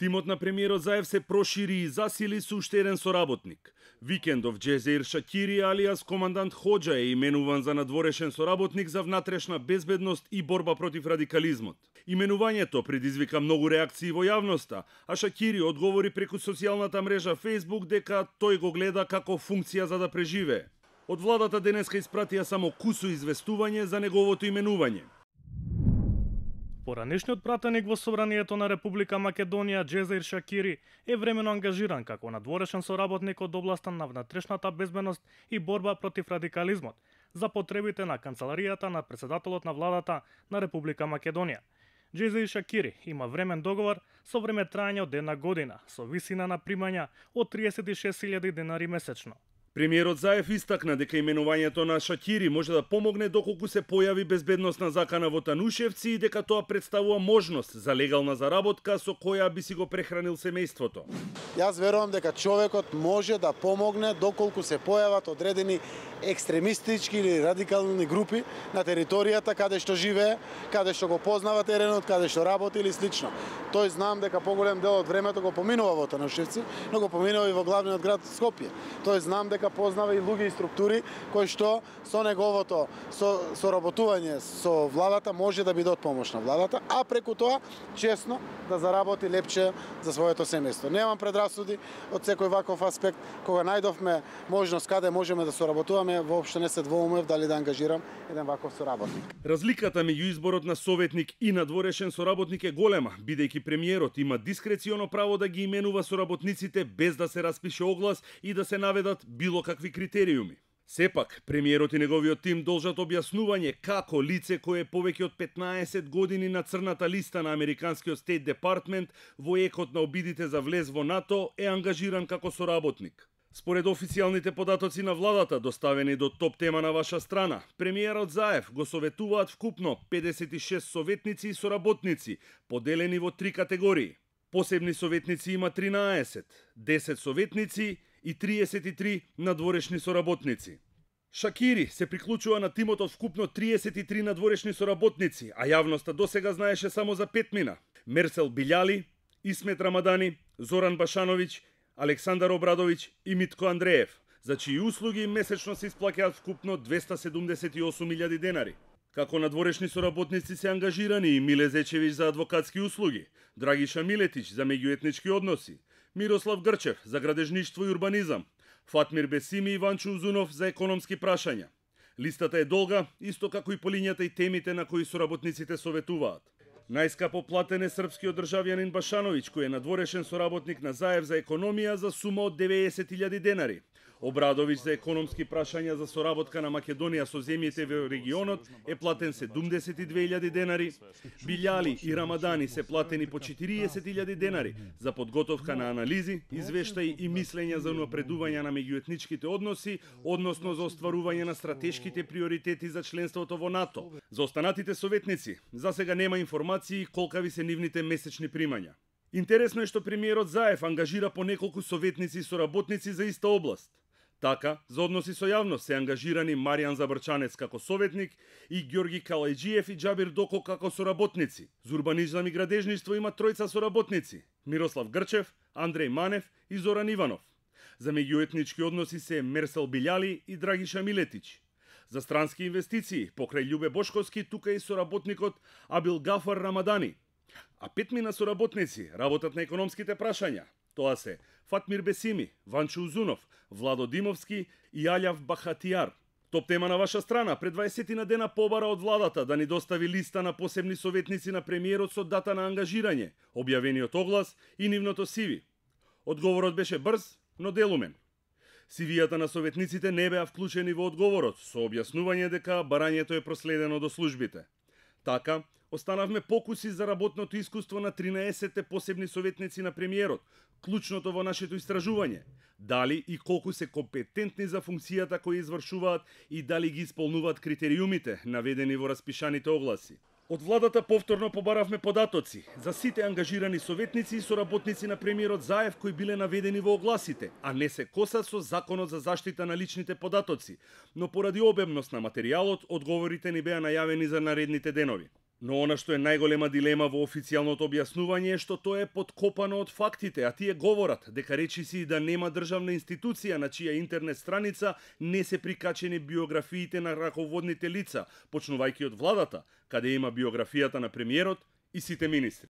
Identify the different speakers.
Speaker 1: Тимот на премиерот Заев се прошири и засили со уште еден соработник. Викендов Джезеир Шакири алијас командант Хоџа е именуван за надворешен соработник за внатрешна безбедност и борба против радикализмот. Именувањето предизвика многу реакции во јавноста, а Шакири одговори преку социјалната мрежа Facebook дека тој го гледа како функција за да преживее. Од владата денеска испратија само кусо известување за неговото именување.
Speaker 2: Поранешниот пратеник во Собранието на Република Македонија Джезеир Шакири е времено ангажиран како надворешен соработник од областа на внатрешната безбедност и борба против радикализмот за потребите на канцеларијата на претседателот на владата на Република Македонија. Джезеир Шакири има времен договор со време трајање од 1 година, со висина на примања од 36.000 денари месечно.
Speaker 1: Премиерот Заев истакна дека именувањето на Шакири може да помогне доколку се појави безбедносна закана во Танушевци и дека тоа представува можност за легална заработка со која би си го прехранил семејството.
Speaker 3: Јас верувам дека човекот може да помогне доколку се појават одредени екстремистички или радикални групи на територијата каде што живее, каде што го познава теренот, каде што работи или слично. Тој знам дека поголем дел од времето го поминува во Танушевци, но го поминува и во главниот град Скопје. Тој знам дека познава и луѓе и структури кои што со неговото соработување со владата може да бидат помош на владата, а преку тоа честно да заработи лепче за своето семејство. Немам предрасуди од секој ваков аспект. Кога најдовме можност каде можеме да соработуваме, воопшто не се двоумев дали да ангажирам еден ваков соработник.
Speaker 1: Разликата меѓу изборот на советник и надворешен соработник е голема, бидејќи премиерот има дискреционо право да ги именува соработниците без да се распише оглас и да се наведат било какви критериуми. Сепак, премиерот и неговиот тим должат објаснување како лице кое е повеќе од 15 години на црната листа на Американскиот Стейт Департмент во екот на обидите за влез во НАТО е ангажиран како соработник. Според официјалните податоци на владата, доставени до топ тема на ваша страна, премиерот Заев го советуваат вкупно 56 советници и соработници, поделени во 3 категории. Посебни советници има 13, 10 советници и 33 надворешни соработници. Шакири се приклучува на тимот од вкупно 33 надворешни соработници, а јавноста досега знаеше само за 5 Мерсел Билјали, Исмет Рамадани, Зоран Башановиќ, Александар Обрадовиќ и Митко Андреев, за чии услуги месечно се исплаќаат вкупно 278.000 денари. Како надворешни соработници се ангажирани и Миле Зечевиќ за адвокатски услуги, Драгиша Милетиќ за меѓуетнички односи, Мирослав Грчев за градежништво и урбанизам, Фатмир Бесими и Ванчо Узунов за економски прашања. Листата е долга, исто како и полињата и темите на кои соработниците советуваат. Најскапо платен е српскиот државјанин Башановиќ, кој е надворешен соработник на Заев за економија за сума од 90.000 денари. Обрадовиќ за економски прашања за соработка на Македонија со земјите во регионот е платен 72.000 денари. Билјали и Рамадани се платени по 40.000 денари за подготовка на анализи, извештаи и мислења за унапредување на меѓуетничките односи, односно за остварување на стратешките приоритети за членството во НАТО. За останатите советници, засега нема информации колкави се нивните месечни примања. Интересно е што премиерот Заев ангажира по неколку советници и соработници за иста област. Така, за односи со јавност се ангажирани Маријан Забрчанец како советник и Ѓорги Калајџиев и Џабир Доко како соработници. За урбанизам и градежништво има 3 соработници: Мирослав Грчев, Андреј Манев и Зоран Иванов. За меѓуетнички односи се Мерсел Билјали и Драгиша Милетиќ. За странски инвестиции, покрај Љубе Бошковски, тука и соработникот Абил Гафар Рамадани. А 5 соработници работат на економските прашања. Тоа се Фатмир Бесими, Ванчо Узунов, Владо Димовски и Алјав Бахатијар. Топ тема на ваша страна пред 20 дена побара од владата да ни достави листа на посебни советници на премиерот со дата на ангажирање, објавениот оглас и нивното CV. Одговорот беше брз, но делумен. CV-ата на советниците не беа вклучени во одговорот, со објаснување дека барањето е проследено до службите. Така, останавме покуси за работното искуство на 13 посебни советници на премиерот, клучното во нашето истражување. Дали и колку се компетентни за функцијата која извршуваат и дали ги исполнуваат критериумите наведени во распишаните огласи. Од владата повторно побаравме податоци за сите ангажирани советници и соработници на премиерот Заев кои биле наведени во огласите, а не се косат со Законот за заштита на личните податоци, но поради обемност на материјалот, одговорите ни беа најавени за наредните денови. Но она што е најголема дилема во официјалното објаснување е што тоа е подкопано од фактите, а тие говорат дека речиси да нема државна институција на чија интернет страница не се прикачени биографиите на раководните лица, почнувајќи од владата, каде има биографијата на премиерот и сите министри.